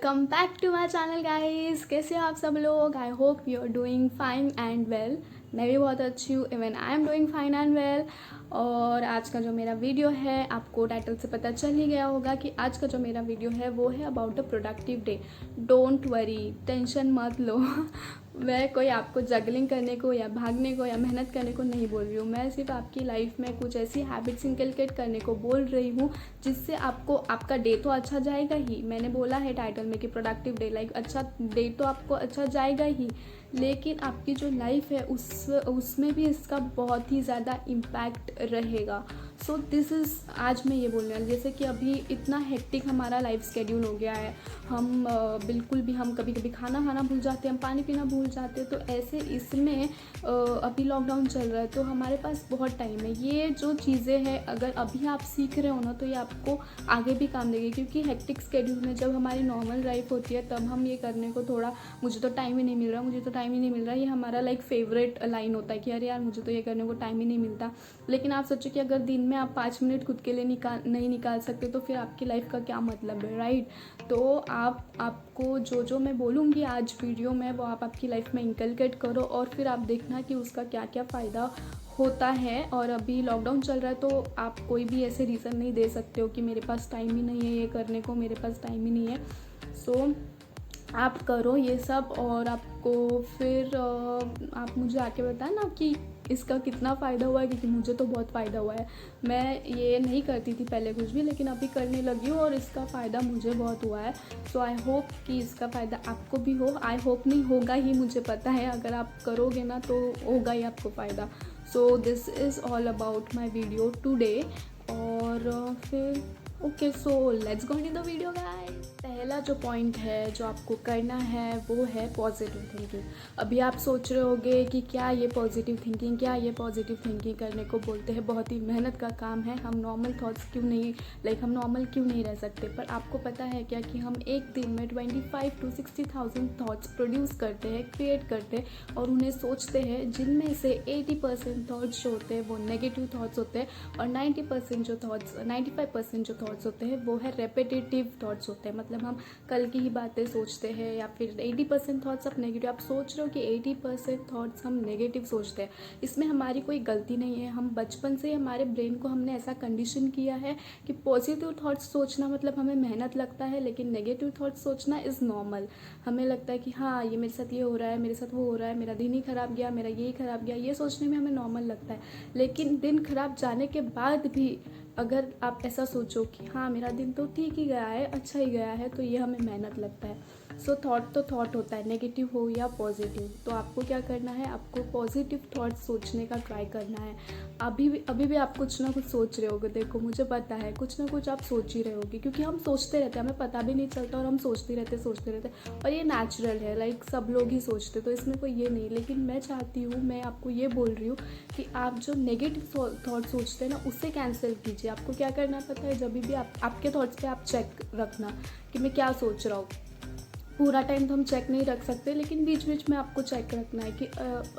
Welcome back to my channel guys. कैसे हो आप सब लोग? I hope you are doing fine and well. मैं भी बहुत अच्छी हूँ। Even I am doing fine and well. और आज का जो मेरा वीडियो है, आपको टाइटल से पता चल ही गया होगा कि आज का जो मेरा वीडियो है वो है about a productive day. Don't worry, tension मत लो। मैं कोई आपको जगलिंग करने को या भागने को या मेहनत करने को नहीं बोल रही हूँ। मैं सिर्फ आपकी लाइफ में कुछ ऐसी हैबिट्स इनकलकेट करने को बोल रही हूँ जिससे आपको आपका डे तो अच्छा जाएगा ही। मैंने बोला है टाइटल में कि प्रोडक्टिव डे, लाइक अच्छा डे तो आपको अच्छा जाएगा ही, लेकिन आपकी जो लाइफ है उसमें भी इसका बहुत ही ज़्यादा इम्पैक्ट रहेगा। सो दिस इज़, आज मैं ये बोलने वाली, जैसे कि अभी इतना हेक्टिक हमारा लाइफ स्केड्यूल हो गया है। हम बिल्कुल भी, हम कभी कभी खाना खाना भूल जाते हैं, हम पानी पीना भूल जाते हैं। तो ऐसे इसमें अभी लॉकडाउन चल रहा है तो हमारे पास बहुत टाइम है। ये जो चीज़ें हैं अगर अभी आप सीख रहे हो ना तो ये आपको आगे भी काम देगी, क्योंकि हेक्टिक स्केड्यूल में जब हमारी नॉर्मल लाइफ होती है तब हम ये करने को थोड़ा, मुझे तो टाइम ही नहीं मिल रहा, मुझे तो टाइम ही नहीं मिल रहा, ये हमारा लाइक फेवरेट लाइन होता है कि अरे यार मुझे तो ये करने को टाइम ही नहीं मिलता। लेकिन आप सोचो कि अगर दिन में आप 5 मिनट खुद के लिए नहीं निकाल सकते तो फिर आपकी लाइफ का क्या मतलब है, राइट? तो आपको जो मैं बोलूँगी आज वीडियो में वो आप आपकी लाइफ में इनकलकेट करो और फिर आप देखना कि उसका क्या क्या फ़ायदा होता है। और अभी लॉकडाउन चल रहा है तो आप कोई भी ऐसे रीज़न नहीं दे सकते हो कि मेरे पास टाइम ही नहीं है ये करने को, मेरे पास टाइम ही नहीं है। सो आप करो ये सब और आपको फिर आप मुझे आके बताएं ना कि इसका कितना फ़ायदा हुआ है, क्योंकि मुझे तो बहुत फ़ायदा हुआ है। मैं ये नहीं करती थी पहले कुछ भी, लेकिन अभी करने लगी हूँ और इसका फ़ायदा मुझे बहुत हुआ है। सो आई होप कि इसका फ़ायदा आपको भी हो। आई होप नहीं, होगा ही, मुझे पता है। अगर आप करोगे ना तो होगा ही आपको फ़ायदा। सो this is all about my video today. और फिर okay, so let's go into the video guys. पहला जो पॉइंट है जो आपको करना है वो है पॉजिटिव थिंकिंग। अभी आप सोच रहे होगे कि क्या ये पॉजिटिव थिंकिंग, क्या ये पॉजिटिव थिंकिंग करने को बोलते हैं, बहुत ही मेहनत का काम है, हम नॉर्मल थॉट्स क्यों नहीं, हम नॉर्मल क्यों नहीं रह सकते? पर आपको पता है क्या कि हम एक दिन में 25 to 60,000 थॉट्स प्रोड्यूस करते हैं, क्रिएट करते हैं और उन्हें सोचते हैं, जिनमें से 80% थॉट्स जो होते हैं वो नेगेटिव थॉट्स होते हैं और 95% जो थॉट्स होते हैं वो है रेपिटेटिव थॉट्स होते हैं। मतलब हम कल की ही बातें सोचते हैं, या फिर 80% थॉट्स आप नेगेटिव, आप सोच रहे हो कि 80% थॉट्स हम नेगेटिव सोचते हैं। इसमें हमारी कोई गलती नहीं है। हम बचपन से हमारे ब्रेन को हमने ऐसा कंडीशन किया है कि पॉजिटिव थॉट्स सोचना मतलब हमें मेहनत लगता है, लेकिन नेगेटिव थॉट्स सोचना इज़ नॉर्मल। हमें लगता है कि हाँ ये मेरे साथ ये हो रहा है, मेरे साथ वो हो रहा है, मेरा दिन ही ख़राब गया, मेरा ये ख़राब गया, ये सोचने में हमें नॉर्मल लगता है। लेकिन दिन ख़राब जाने के बाद भी अगर आप ऐसा सोचो कि हाँ मेरा दिन तो ठीक ही गया है, अच्छा ही गया है, तो ये हमें मेहनत लगता है। सो थॉट तो थॉट होता है, नेगेटिव हो या पॉजिटिव। तो आपको क्या करना है, आपको पॉजिटिव थॉट सोचने का ट्राई करना है। अभी भी आप कुछ ना कुछ सोच रहे होगे, देखो मुझे पता है कुछ ना कुछ आप सोच ही रहे होगे, क्योंकि हम सोचते रहते हैं, हमें पता भी नहीं चलता और हम सोचते रहते और ये नेचुरल है, लाइक सब लोग ही सोचते, तो इसमें कोई ये नहीं। लेकिन मैं चाहती हूँ, मैं आपको ये बोल रही हूँ कि आप जो नेगेटिव थॉट सोचते हैं ना उसे कैंसिल कीजिए। आपको क्या करना पता है, जब भी आपके थॉट्स पे आप चेक रखना कि मैं क्या सोच रहा हूँ। पूरा टाइम तो हम चेक नहीं रख सकते, लेकिन बीच बीच में आपको चेक रखना है कि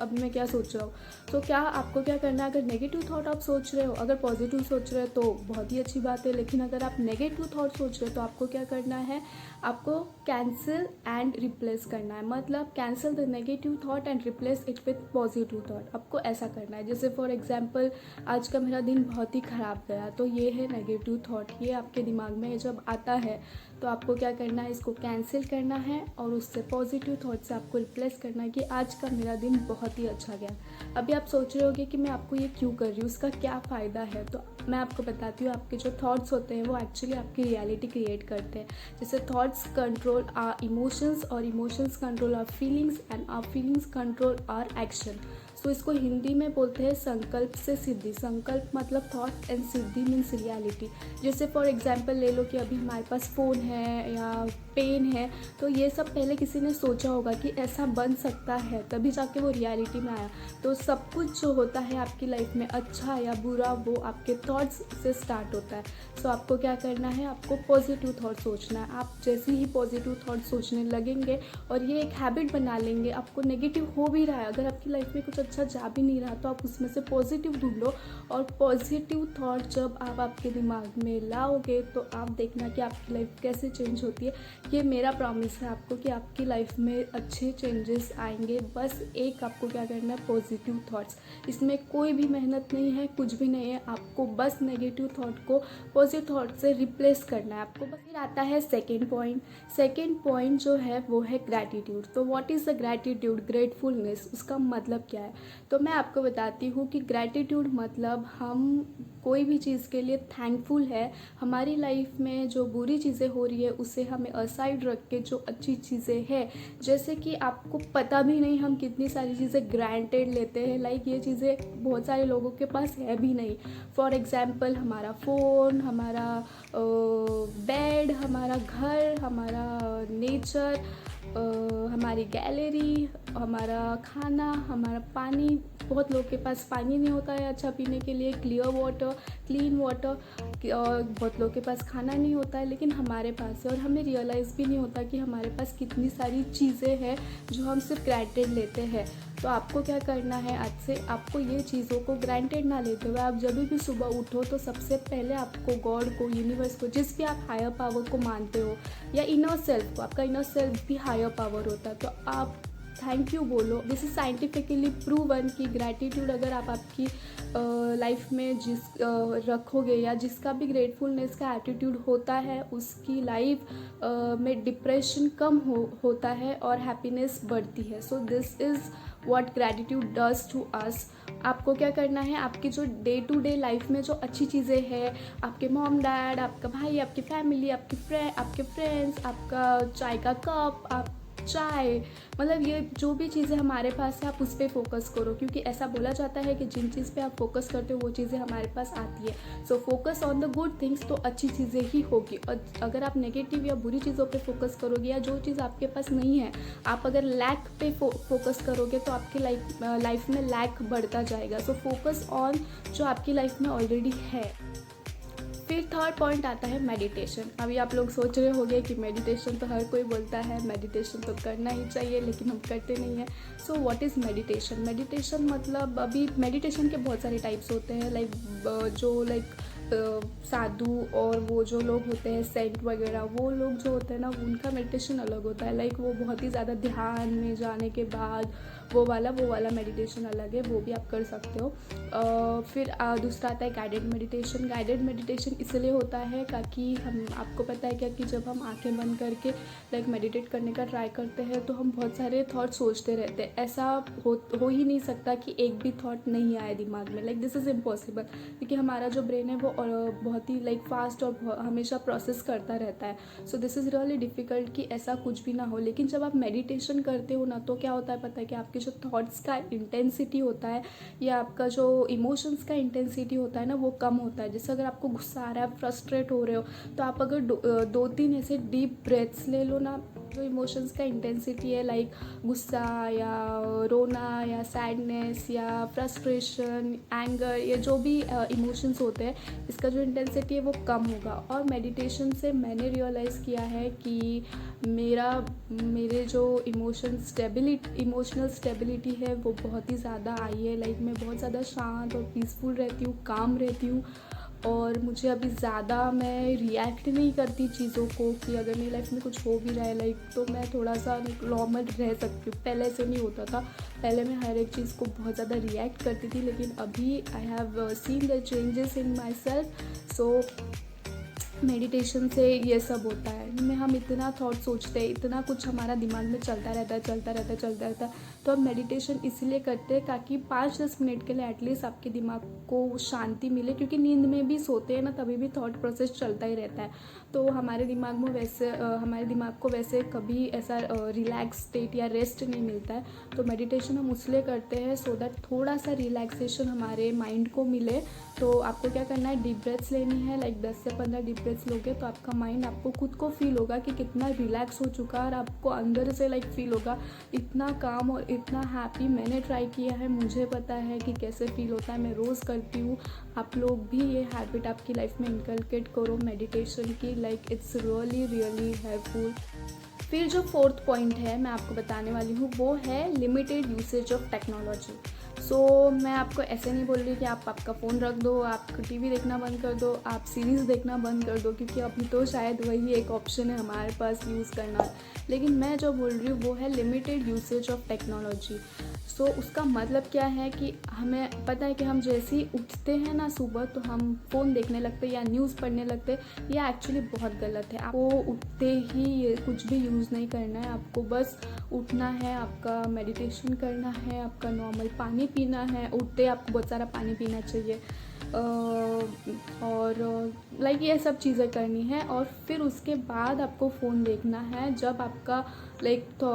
अभी मैं क्या सोच रहा हूँ। तो क्या आपको क्या करना है, अगर नेगेटिव थॉट आप सोच रहे हो, अगर पॉजिटिव सोच रहे हो तो बहुत ही अच्छी बात है, लेकिन अगर आप नेगेटिव थॉट सोच रहे हो तो आपको क्या करना है, आपको कैंसिल एंड रिप्लेस करना है। मतलब cancel the negative thought and replace it with positive thought, आपको ऐसा करना है। जैसे फॉर एग्जाम्पल, आज का मेरा दिन बहुत ही ख़राब गया, तो ये है नेगेटिव थॉट, ये आपके दिमाग में जब आता है तो आपको क्या करना है, इसको कैंसिल करना है और उससे पॉजिटिव थॉट से आपको रिप्लेस करना है कि आज का मेरा दिन बहुत ही अच्छा गया। अभी आप सोच रहे होगे कि मैं आपको ये क्यों कर रही हूँ, उसका क्या फ़ायदा है? तो मैं आपको बताती हूँ, आपके जो थॉट्स होते हैं वो एक्चुअली आपकी रियलिटी क्रिएट करते हैं। जैसे थॉट्स कंट्रोल आवर इमोशंस और emotions control our feelings and our feelings control our action. So इसको हिंदी में बोलते हैं संकल्प से सिद्धि। संकल्प मतलब thought and Siddhi means reality. जैसे फॉर एग्जांपल ले लो कि अभी हमारे पास फ़ोन है या पेन है, तो ये सब पहले किसी ने सोचा होगा कि ऐसा बन सकता है, तभी जाके वो रियलिटी में आया। तो सब कुछ जो होता है आपकी लाइफ में, अच्छा या बुरा, वो आपके थॉट्स से स्टार्ट होता है। सो आपको क्या करना है, आपको पॉजिटिव थॉट सोचना है। आप जैसे ही पॉजिटिव थॉट सोचने लगेंगे और ये एक हैबिट बना लेंगे, आपको नेगेटिव हो भी रहा है, अगर आपकी लाइफ में कुछ अच्छा जा भी नहीं रहा तो आप उसमें से पॉजिटिव ढूंढो, और पॉजिटिव थॉट जब आप आपके दिमाग में लाओगे तो आप देखना कि आपकी लाइफ कैसे चेंज होती है। ये मेरा प्रॉमिस है आपको कि आपकी लाइफ में अच्छे चेंजेस आएंगे। बस एक आपको क्या करना है, पॉजिटिव थॉट्स। इसमें कोई भी मेहनत नहीं है, कुछ भी नहीं है, आपको बस नेगेटिव थॉट को पॉजिटिव थॉट से रिप्लेस करना है आपको। बस फिर आता है सेकेंड पॉइंट। सेकेंड पॉइंट जो है वो है ग्रैटिट्यूड। तो what is the gratitude, gratefulness, उसका मतलब क्या है? तो मैं आपको बताती हूँ कि ग्रैटिट्यूड मतलब हम कोई भी चीज़ के लिए थैंकफुल है। हमारी लाइफ में जो बुरी चीज़ें हो रही है उसे हमें असाइड रख के जो अच्छी चीज़ें हैं, जैसे कि आपको पता भी नहीं हम कितनी सारी चीज़ें ग्रांटेड लेते हैं, लाइक ये चीज़ें बहुत सारे लोगों के पास है भी नहीं। फॉर एग्जाम्पल हमारा फ़ोन, हमारा बेड, हमारा घर, हमारा नेचर, हमारी गैलरी, हमारा खाना, हमारा पानी। बहुत लोगों के पास पानी नहीं होता है अच्छा पीने के लिए, क्लीन वाटर, और बहुत लोगों के पास खाना नहीं होता है, लेकिन हमारे पास है। और हमें रियलाइज़ भी नहीं होता कि हमारे पास कितनी सारी चीज़ें हैं जो हम सिर्फ ग्रांटेड लेते हैं। तो आपको क्या करना है, आज से आपको ये चीज़ों को ग्रांटेड ना लेते हुए आप जब भी सुबह उठो तो सबसे पहले आपको गॉड को, यूनिवर्स को, जिस भी आप हायर पावर को मानते हो, या इनर सेल्फ को, आपका इनर सेल्फ भी हायर पावर होता है, तो आप थैंक यू बोलो। दिस इज साइंटिफिकली प्रूवन कि ग्रैटिट्यूड अगर आप आपकी लाइफ में रखोगे, या जिसका भी ग्रेटफुलनेस का एटीट्यूड होता है उसकी लाइफ में डिप्रेशन कम होता है और हैप्पीनेस बढ़ती है। So this is what gratitude does to us. आपको क्या करना है, आपकी जो डे टू डे लाइफ में जो अच्छी चीज़ें हैं, आपके मॉम डैड, आपका भाई, आपकी फैमिली, आपके फ्रेंड्स, आपका चाय का कप, आप चाय, मतलब ये जो भी चीज़ें हमारे पास है आप उस पर फोकस करो, क्योंकि ऐसा बोला जाता है कि जिन चीज़ पे आप फोकस करते हो वो चीज़ें हमारे पास आती है। So focus on the good things, तो अच्छी चीज़ें ही होगी। और अगर आप नेगेटिव या बुरी चीज़ों पे फोकस करोगे, या जो चीज़ आपके पास नहीं है, आप अगर लैक पे फोकस करोगे तो आपकी लाइफ में लैक बढ़ता जाएगा। सो फोकस ऑन जो आपकी लाइफ में ऑलरेडी है। फिर थर्ड पॉइंट आता है मेडिटेशन। अभी आप लोग सोच रहे होंगे कि मेडिटेशन तो हर कोई बोलता है, मेडिटेशन तो करना ही चाहिए, लेकिन हम करते नहीं हैं। So what is meditation? Meditation मतलब, अभी मेडिटेशन के बहुत सारे टाइप्स होते हैं, लाइक साधु और वो जो लोग होते हैं सेंट वगैरह, वो लोग जो होते हैं ना, उनका मेडिटेशन अलग होता है। लाइक वो बहुत ही ज़्यादा ध्यान में जाने के बाद वो वाला मेडिटेशन अलग है, वो भी आप कर सकते हो। फिर दूसरा आता है गाइडेड मेडिटेशन। गाइडेड मेडिटेशन इसलिए होता है ताकि आपको पता है क्या कि जब हम आंखें बंद करके लाइक मेडिटेट करने का ट्राई करते हैं तो हम बहुत सारे थॉट सोचते रहते हैं। ऐसा हो ही नहीं सकता कि एक भी थॉट नहीं आए दिमाग में, लाइक दिस इज़ इम्पॉसिबल, क्योंकि हमारा जो ब्रेन है वो बहुत ही लाइक फास्ट और हमेशा प्रोसेस करता रहता है। So this is really difficult कि ऐसा कुछ भी ना हो। लेकिन जब आप मेडिटेशन करते हो ना, तो क्या होता है पता है कि आपके जो थॉट्स का इंटेंसिटी होता है, या आपका जो इमोशंस का इंटेंसिटी होता है ना, वो कम होता है। जैसे अगर आपको गुस्सा आ रहा है, फ्रस्ट्रेट हो रहे हो, तो आप अगर 2-3 ऐसे डीप ब्रेथ्स ले लो ना, जो इमोशंस का इंटेंसिटी है, लाइक गुस्सा या रोना या सैडनेस या फ्रस्ट्रेशन, एंगर, ये जो भी इमोशंस होते हैं, इसका जो इंटेंसिटी है वो कम होगा। और मेडिटेशन से मैंने रियलाइज़ किया है कि मेरे जो इमोशनल स्टेबिलिटी है वो बहुत ही ज़्यादा आई है। लाइक मैं बहुत ज़्यादा शांत और पीसफुल रहती हूँ, काम रहती हूँ, और मुझे अभी ज़्यादा मैं रिएक्ट नहीं करती चीज़ों को, कि अगर मेरी लाइफ में कुछ हो भी रहा है लाइक, तो मैं थोड़ा सा नॉर्मल रह सकती हूँ। पहले ऐसे नहीं होता था, पहले मैं हर एक चीज़ को बहुत ज़्यादा रिएक्ट करती थी, लेकिन अभी I have seen the changes in my self. So meditation से ये सब होता है। हम इतना थॉट सोचते हैं, इतना कुछ हमारा दिमाग में चलता रहता है। तो हम मेडिटेशन इसलिए करते हैं ताकि 5-10 मिनट के लिए एटलीस्ट आपके दिमाग को शांति मिले, क्योंकि नींद में भी सोते हैं ना, तभी भी थॉट प्रोसेस चलता ही रहता है। तो हमारे दिमाग को वैसे कभी ऐसा रिलैक्स स्टेट या रेस्ट नहीं मिलता है। तो मेडिटेशन हम इसलिए करते हैं सो दैट थोड़ा सा रिलैक्सेशन हमारे माइंड को मिले। तो आपको क्या करना है, डीप ब्रेथ्स लेनी है, लाइक 10 से 15 डीप ब्रेथ्स लोगे तो आपका माइंड, आपको खुद को फील होगा कि कितना रिलैक्स हो चुका है, और आपको अंदर से लाइक फील होगा इतना काम और इतना हैप्पी। मैंने ट्राई किया है, मुझे पता है कि कैसे फील होता है, मैं रोज़ करती हूँ। आप लोग भी ये हैबिट आपकी लाइफ में इनकलकेट करो मेडिटेशन की, लाइक इट्स रियली हेल्पफुल। फिर जो फोर्थ पॉइंट है मैं आपको बताने वाली हूँ वो है लिमिटेड यूसेज ऑफ टेक्नोलॉजी। सो मैं आपको ऐसे नहीं बोल रही कि आप आपका फ़ोन रख दो, आप टीवी देखना बंद कर दो, आप सीरीज़ देखना बंद कर दो, क्योंकि अभी तो शायद वही एक ऑप्शन है हमारे पास यूज़ करना। लेकिन मैं जो बोल रही हूँ वो है लिमिटेड यूसेज ऑफ टेक्नोलॉजी। सो उसका मतलब क्या है कि हमें पता है कि हम जैसे ही उठते हैं ना सुबह तो हम फ़ोन देखने लगते हैं या न्यूज़ पढ़ने लगते हैं। ये एक्चुअली बहुत गलत है। आपको उठते ही ये कुछ भी यूज़ नहीं करना है, आपको बस उठना है, आपका मेडिटेशन करना है, आपका नॉर्मल पानी पीना है। उठते आपको बहुत सारा पानी पीना चाहिए और लाइक ये सब चीज़ें करनी है। और फिर उसके बाद आपको फ़ोन देखना है जब आपका लाइक तो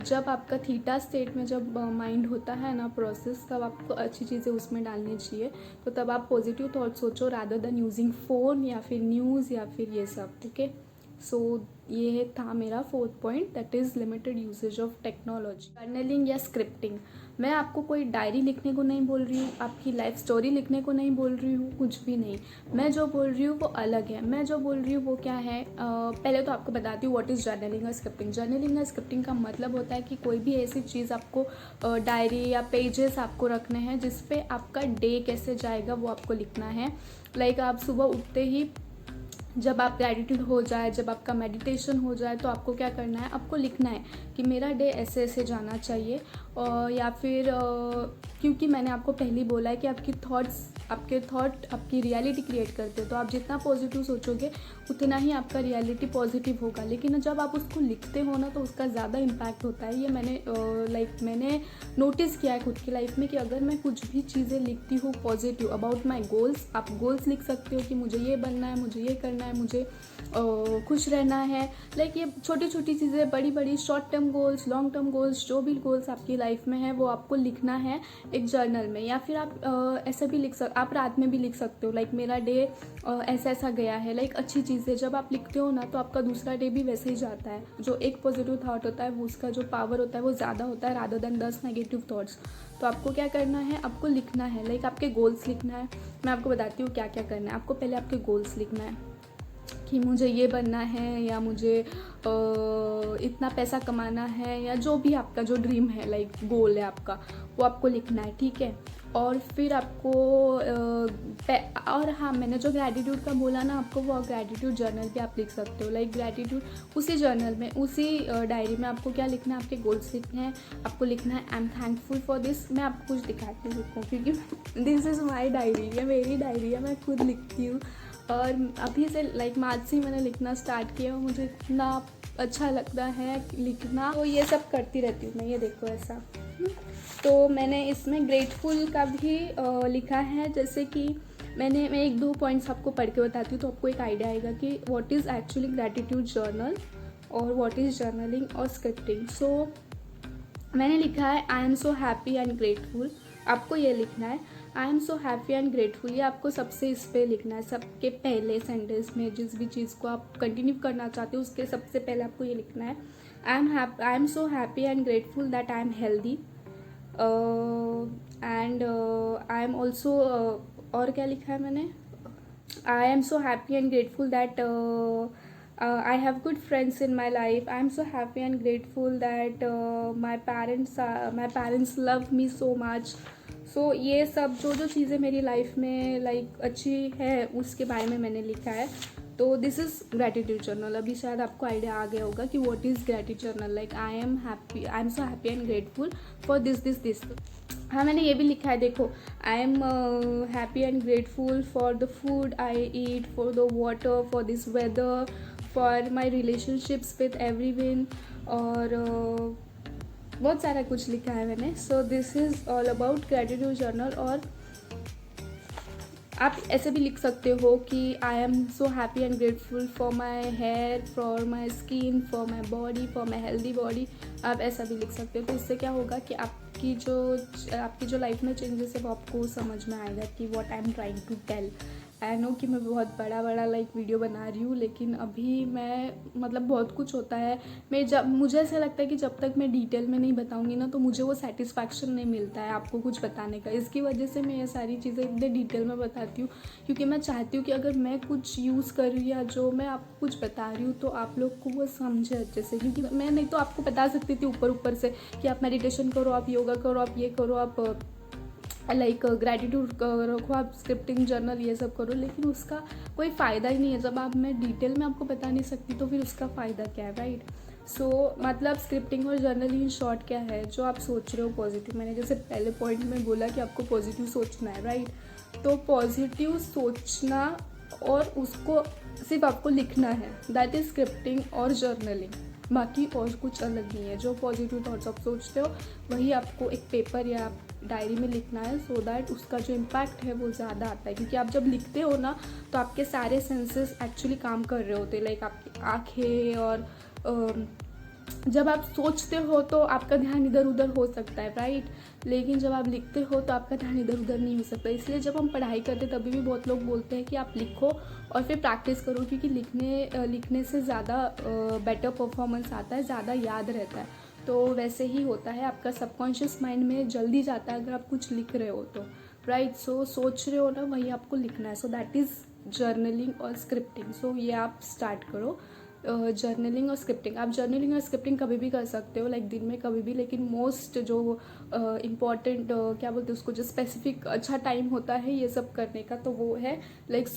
जब आपका थीटा स्टेट में जब माइंड होता है ना प्रोसेस, तब आपको अच्छी चीज़ें उसमें डालनी चाहिए। तो तब आप पॉजिटिव थॉट सोचो रादर देन यूजिंग फ़ोन या फिर न्यूज़ या फिर ये सब। ओके, सो ये था मेरा fourth point, that is limited usage of technology. Journaling या स्क्रिप्टिंग, मैं आपको कोई डायरी लिखने को नहीं बोल रही हूँ, आपकी लाइफ स्टोरी लिखने को नहीं बोल रही हूँ, कुछ भी नहीं। मैं जो बोल रही हूँ वो अलग है। मैं जो बोल रही हूँ वो क्या है, पहले तो आपको बताती हूँ व्हाट इज़ जर्नलिंग और स्क्रिप्टिंग। जर्नलिंग और स्क्रिप्टिंग का मतलब होता है कि कोई भी ऐसी चीज़ आपको डायरी या पेजेस आपको रखने हैं जिस पे आपका डे कैसे जाएगा वो आपको लिखना है। लाइक आप सुबह उठते ही जब आप ग्रेटिट्यूड हो जाए, जब आपका मेडिटेशन हो जाए, तो आपको क्या करना है, आपको लिखना है कि मेरा डे ऐसे ऐसे जाना चाहिए। या फिर क्योंकि मैंने आपको पहले ही बोला है कि आपके थॉट आपकी रियलिटी क्रिएट करते हैं। तो आप जितना पॉजिटिव सोचोगे उतना ही आपका रियलिटी पॉजिटिव होगा। लेकिन जब आप उसको लिखते हो ना तो उसका ज़्यादा इम्पैक्ट होता है। ये मैंने नोटिस किया है खुद की लाइफ में कि अगर मैं कुछ भी चीज़ें लिखती हूँ पॉजिटिव अबाउट माई गोल्स, आप गोल्स लिख सकते हो कि मुझे ये बनना है, मुझे ये करना है, मुझे खुश रहना है। लाइक ये छोटी छोटी चीज़ें, बड़ी बड़ी short term goals, long term goals, जो भी गोल्स आपकी लाइफ में है वो आपको लिखना है एक जर्नल में। या फिर आप ऐसे भी आप रात में भी लिख सकते हो, लाइक मेरा डे ऐसा ऐसा गया है। लाइक अच्छी चीज़ें जब आप लिखते हो ना तो आपका दूसरा डे भी वैसे ही जाता है। जो एक पॉजिटिव थॉट होता है वो उसका जो पावर होता है वो ज़्यादा होता है रादर देन 10 नेगेटिव थॉट्स। तो आपको क्या करना है, आपको लिखना है, लाइक आपके गोल्स लिखना है। मैं आपको बताती हूँ क्या क्या करना है। आपको पहले आपके गोल्स लिखना है कि मुझे ये बनना है, या मुझे इतना पैसा कमाना है, या जो भी आपका जो ड्रीम है, लाइक गोल है आपका, वो आपको लिखना है, ठीक है। और फिर आपको और हाँ, मैंने जो ग्रैटिट्यूड का बोला ना आपको, वो ग्रैटिट्यूड जर्नल भी आप लिख सकते हो। लाइक ग्रैटिट्यूड उसी जर्नल में, उसी डायरी में आपको क्या लिखना है, आपके गोल्स लिखने हैं। आपको लिखना है I am thankful for this. मैं आपको कुछ दिखाती हूँ क्योंकि दिस इज़ माई डायरी, ये मेरी डायरी है, मैं खुद लिखती हूँ। और अभी से लाइक मार्च से मैंने लिखना स्टार्ट किया और मुझे इतना अच्छा लगता है लिखना। तो ये सब करती रहती हूँ मैं। ये देखो ऐसा। तो मैंने इसमें ग्रेटफुल का भी लिखा है। जैसे कि मैं एक दो पॉइंट्स आपको पढ़ के बताती हूँ तो आपको एक आइडिया आएगा कि what is actually gratitude journal और व्हाट इज़ जर्नलिंग और स्क्रिप्टिंग। सो मैंने लिखा है आई am so happy and grateful. आपको ये लिखना है आई am so happy and grateful. ये आपको सबसे इस पर लिखना है, सबके पहले सेंटेंस में। जिस भी चीज़ को आप कंटिन्यू करना चाहते हो उसके सबसे पहले आपको ये लिखना है आई am so happy and grateful that I am healthy and I am also, और क्या लिखा है मैंने, आई am so happy and grateful that I have good friends in my life. I am so happy and grateful that my parents love me so much. So ये सब जो चीज़ें मेरी लाइफ में लाइक अच्छी है उसके बारे में मैंने लिखा है। तो दिस इज़ ग्रैटिट्यूड जर्नल। अभी शायद आपको आइडिया आ गया होगा कि what is gratitude journal. Like I am so happy and grateful for this. हाँ, मैंने ये भी लिखा है, देखो I am happy and grateful for the food I eat, for the water, for this weather, for my relationships with everyone, और बहुत सारा कुछ लिखा है मैंने। So this is all about gratitude journal. और आप ऐसे भी लिख सकते हो कि I am so happy and grateful for my hair, for my skin, for my body, for my healthy body. आप ऐसा भी लिख सकते हो। तो इससे क्या होगा कि आपकी जो लाइफ में चेंजेस है वो आपको समझ में आएगा कि what I am trying to tell. I know कि मैं बहुत बड़ा लाइक वीडियो बना रही हूँ, लेकिन अभी मैं मतलब बहुत कुछ होता है। मुझे ऐसा लगता है कि जब तक मैं डिटेल में नहीं बताऊँगी ना तो मुझे वो सेटिस्फैक्शन नहीं मिलता है आपको कुछ बताने का। इसकी वजह से मैं ये सारी चीज़ें इतने डिटेल में बताती हूँ, क्योंकि मैं चाहती हूँ कि अगर मैं कुछ यूज़ कर रही हूँ या जो मैं आपको कुछ बता रही हूँ तो आप लोग को वो समझे अच्छे से। क्योंकि मैं नहीं तो आपको बता सकती थी ऊपर से कि आप मेडिटेशन करो, आप योगा करो, आप ये करो, आप लाइक ग्रैटिट्यूड रखो, आप स्क्रिप्टिंग जर्नल ये सब करो, लेकिन उसका कोई फ़ायदा ही नहीं है। जब आप मैं डिटेल में आपको बता नहीं सकती तो फिर उसका फ़ायदा क्या है, राइट? सो मतलब स्क्रिप्टिंग और जर्नलिंग इन शॉर्ट क्या है, जो आप सोच रहे हो पॉजिटिव, मैंने जैसे पहले पॉइंट में बोला कि आपको पॉजिटिव सोचना है, राइट? तो पॉजिटिव सोचना और उसको सिर्फ आपको लिखना है, दैट इज़ स्क्रिप्टिंग और जर्नलिंग। बाकी और कुछ अलग नहीं है। जो पॉजिटिव थॉट्स आप सोचते हो वही आपको एक पेपर या डायरी में लिखना है, सो दैट उसका जो इम्पैक्ट है वो ज़्यादा आता है। क्योंकि आप जब लिखते हो ना तो आपके सारे सेंसेस एक्चुअली काम कर रहे होते हैं, लाइक आपकी आँखें, और जब आप सोचते हो तो आपका ध्यान इधर उधर हो सकता है, राइट? लेकिन जब आप लिखते हो तो आपका ध्यान इधर उधर नहीं हो सकता। इसलिए जब हम पढ़ाई करते तभी भी बहुत लोग बोलते हैं कि आप लिखो और फिर प्रैक्टिस करो, क्योंकि लिखने से ज़्यादा बेटर परफॉर्मेंस आता है, ज़्यादा याद रहता है। तो वैसे ही होता है, आपका सबकॉन्शियस माइंड में जल्दी जाता है अगर आप कुछ लिख रहे हो तो, राइट? सो सोच रहे हो ना, वही आपको लिखना है। सो दैट इज़ जर्नलिंग और स्क्रिप्टिंग। सो ये आप स्टार्ट करो, जर्नलिंग और स्क्रिप्टिंग। आप जर्नलिंग और स्क्रिप्टिंग कभी भी कर सकते हो, लाइक दिन में कभी भी, लेकिन मोस्ट जो इम्पॉर्टेंट क्या बोलते हैं उसको, जो स्पेसिफिक अच्छा टाइम होता है ये सब करने का, तो वो है लाइक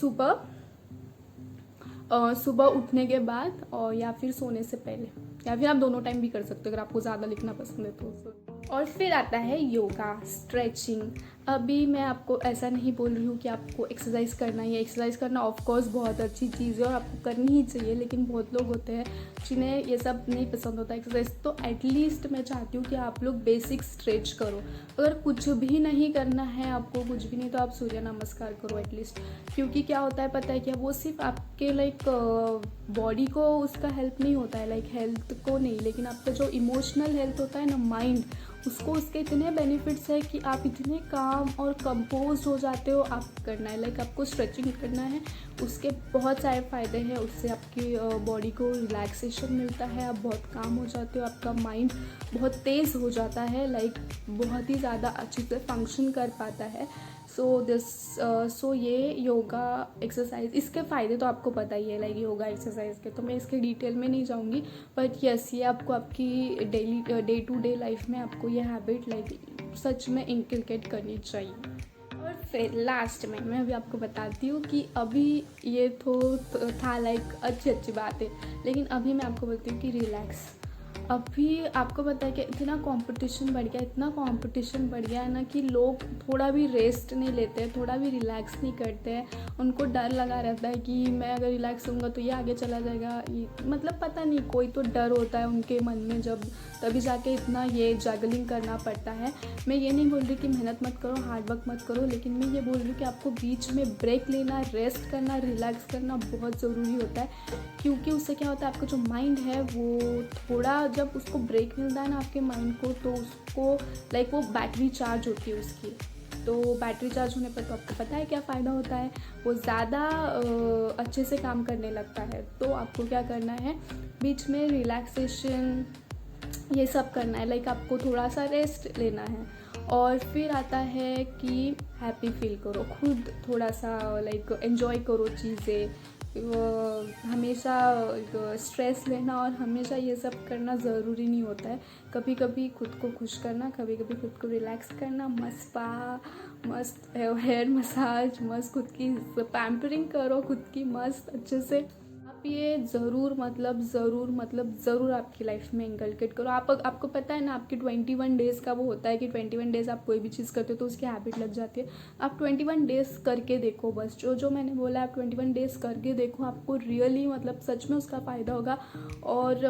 सुबह उठने के बाद, और या फिर सोने से पहले, या फिर आप दोनों टाइम भी कर सकते हो अगर आपको ज़्यादा लिखना पसंद है तो। और फिर आता है योगा, स्ट्रेचिंग। अभी मैं आपको ऐसा नहीं बोल रही हूँ कि आपको एक्सरसाइज करना है। एक्सरसाइज करना ऑफ कोर्स बहुत अच्छी चीज़ है और आपको करनी ही चाहिए, लेकिन बहुत लोग होते हैं जिन्हें ये सब नहीं पसंद होता एक्सरसाइज। तो एटलीस्ट मैं चाहती हूँ कि आप लोग बेसिक स्ट्रेच करो। अगर कुछ भी नहीं करना है आपको, कुछ भी नहीं, तो आप सूर्य नमस्कार करो एटलीस्ट। क्योंकि क्या होता है पता है क्या, वो सिर्फ आपके लाइक बॉडी को उसका हेल्प नहीं होता है, लाइक हेल्थ को नहीं, लेकिन आपका जो इमोशनल हेल्थ होता है ना, माइंड, उसको उसके इतने बेनिफिट्स है कि आप इतने काम और कंपोज हो जाते हो। आप करना है, लाइक आपको स्ट्रेचिंग करना है, उसके बहुत सारे फ़ायदे हैं। उससे आपकी बॉडी को रिलैक्सेशन मिलता है, आप बहुत काम हो जाते हो, आपका माइंड बहुत तेज़ हो जाता है, लाइक बहुत ही ज़्यादा अच्छे से फंक्शन कर पाता है। सो ये योगा एक्सरसाइज, इसके फ़ायदे तो आपको पता ही है, लाइक योगा एक्सरसाइज के, तो मैं इसके डिटेल में नहीं जाऊँगी। बट यस, ये आपको आपकी डे टू डे लाइफ में आपको ये हैबिट लाइक सच में इनकलकेट करनी चाहिए। और फिर लास्ट में मैं अभी आपको बताती हूँ कि अभी ये तो था लाइक अच्छी बात है, लेकिन अभी मैं आपको बोलती हूँ कि रिलैक्स। अभी आपको पता है कि इतना कंपटीशन बढ़ गया है ना, कि लोग थोड़ा भी रेस्ट नहीं लेते हैं, थोड़ा भी रिलैक्स नहीं करते हैं। उनको डर लगा रहता है कि मैं अगर रिलैक्स होऊंगा तो ये आगे चला जाएगा, मतलब पता नहीं, कोई तो डर होता है उनके मन में, जब तभी जाके इतना ये जगलिंग करना पड़ता है। मैं ये नहीं बोल रही कि मेहनत मत करो, हार्ड वर्क मत करो, लेकिन मैं ये बोल रही हूँ कि आपको बीच में ब्रेक लेना, रेस्ट करना, रिलैक्स करना बहुत ज़रूरी होता है। क्योंकि उससे क्या होता है, आपका जो माइंड है वो थोड़ा, जब उसको ब्रेक मिलता है ना आपके माइंड को, तो उसको लाइक वो बैटरी चार्ज होती है उसकी। तो बैटरी चार्ज होने पर तो आपको पता है क्या फ़ायदा होता है, वो ज़्यादा अच्छे से काम करने लगता है। तो आपको क्या करना है, बीच में रिलैक्सेशन ये सब करना है, लाइक आपको थोड़ा सा रेस्ट लेना है। और फिर आता है कि हैप्पी फील करो, खुद थोड़ा सा लाइक एंजॉय करो चीज़ें। हमेशा स्ट्रेस लेना और हमेशा ये सब करना ज़रूरी नहीं होता है। कभी कभी खुद को खुश करना, कभी कभी खुद को रिलैक्स करना, मस्त हेयर मसाज, मस्त खुद की पैम्परिंग करो, खुद की मस्त अच्छे से। आप ये ज़रूर आपकी लाइफ में इनकलकेट करो। आपको पता है ना, आपकी 21 डेज़ का वो होता है कि 21 डेज़ आप कोई भी चीज़ करते हो तो उसकी हैबिट लग जाती है। आप 21 डेज़ करके देखो, बस जो मैंने बोला, आप 21 डेज़ करके देखो, आपको रियली मतलब सच में उसका फ़ायदा होगा। और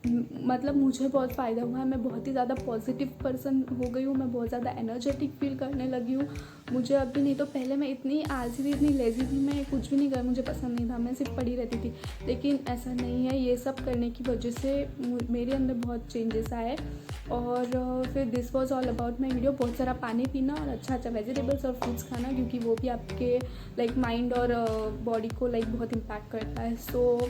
मतलब मुझे बहुत फ़ायदा हुआ है। मैं बहुत ही ज़्यादा पॉजिटिव पर्सन हो गई हूँ, मैं बहुत ज़्यादा एनर्जेटिक फील करने लगी हूँ। मुझे अभी, नहीं तो पहले मैं इतनी आलसी थी, इतनी लेज़ी थी, मैं कुछ भी नहीं कर, मुझे पसंद नहीं था, मैं सिर्फ पड़ी रहती थी। लेकिन ऐसा नहीं है, ये सब करने की वजह से मेरे अंदर बहुत चेंजेस आए। और फिर this was all about my video. बहुत सारा पानी पीना और अच्छा वेजिटेबल्स और फ्रूट्स खाना, क्योंकि वो भी आपके लाइक माइंड और बॉडी को लाइक बहुत इम्पैक्ट करता है। So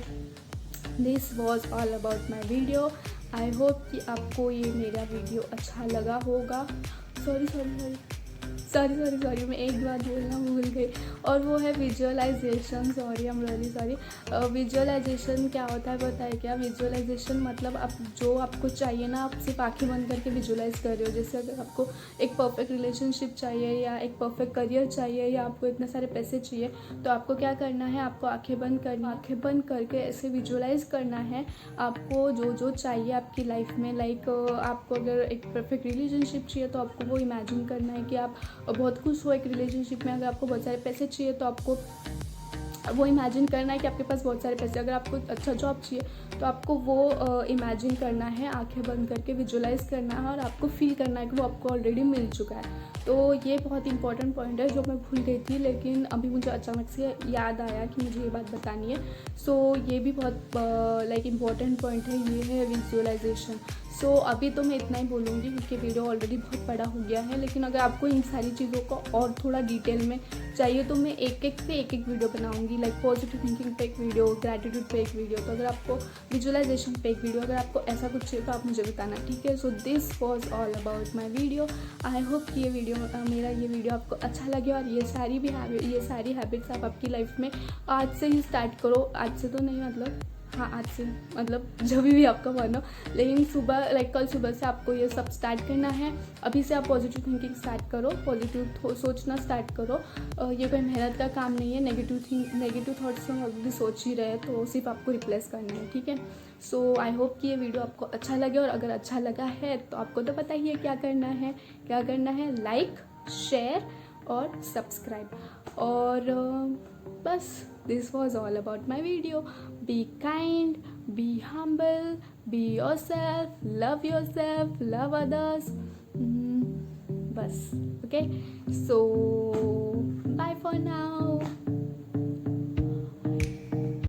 this was all about my video. I hope कि आपको ये मेरा वीडियो अच्छा लगा होगा। सॉरी मैं एक बात बोलना भूल गई, और वो है visualisation. Sorry, I am really sorry. Visualisation क्या होता है पता है क्या? विजुअलाइजेशन मतलब आप जो आपको चाहिए ना, आप सिर्फ आंखें बंद करके विजुअलाइज कर रहे हो। जैसे अगर आपको एक परफेक्ट रिलेशनशिप चाहिए, या एक परफेक्ट करियर चाहिए, या आपको इतने सारे पैसे चाहिए, तो आपको क्या करना है? आपको आंखें बंद करके ऐसे विजुअलाइज करना है आपको जो जो चाहिए आपकी लाइफ में। लाइक आपको अगर एक परफेक्ट रिलेशनशिप चाहिए, तो आपको वो इमेजिन करना है कि आप बहुत खुश हो एक रिलेशनशिप में। अगर आपको बहुत सारे पैसे चाहिए, तो आपको वो इमेजिन करना है कि आपके पास बहुत सारे पैसे। अगर आपको अच्छा जॉब चाहिए, तो आपको वो इमेजिन करना है, आंखें बंद करके विजुअलाइज करना है, और आपको फील करना है कि वो आपको ऑलरेडी मिल चुका है। तो ये बहुत इंपॉर्टेंट पॉइंट है जो मैं भूल गई थी, लेकिन अभी मुझे अचानक से याद आया कि मुझे ये बात बतानी है। सो ये भी बहुत लाइक इम्पॉर्टेंट पॉइंट है, ये है विजुअलाइजेशन। सो अभी तो मैं इतना ही बोलूँगी, क्योंकि वीडियो ऑलरेडी बहुत बड़ा हो गया है। लेकिन अगर आपको इन सारी चीज़ों को और थोड़ा डिटेल में चाहिए, तो मैं एक एक वीडियो बनाऊंगी। लाइक पॉजिटिव थिंकिंग पे एक वीडियो, ग्रैटिट्यूड पे एक वीडियो। तो अगर आपको विजुअलाइजेशन पे एक वीडियो, अगर आपको ऐसा कुछ चाहिए तो आप मुझे बताना, ठीक है? So this was all about my video. I hope कि ये वीडियो मेरा ये वीडियो आपको अच्छा लगे, और ये सारी हैबिट्स आप आपकी लाइफ में आज से ही स्टार्ट करो। आज से तो नहीं, मतलब हाँ, आज से मतलब जब भी आपका मन हो, लेकिन सुबह लाइक कल सुबह से आपको ये सब स्टार्ट करना है। अभी से आप पॉजिटिव थिंकिंग स्टार्ट करो, पॉजिटिव सोचना स्टार्ट करो। ये कोई मेहनत का काम नहीं है। नेगेटिव थॉट्स हम अभी भी सोच ही रहे हैं, तो सिर्फ आपको रिप्लेस करना है, ठीक है? सो आई होप कि ये वीडियो आपको अच्छा लगे, और अगर अच्छा लगा है तो आपको तो पता ही है क्या करना है, लाइक, शेयर और सब्सक्राइब। और बस this was all about my video. Be kind, be humble, be yourself, love others. बस, okay? So bye for now.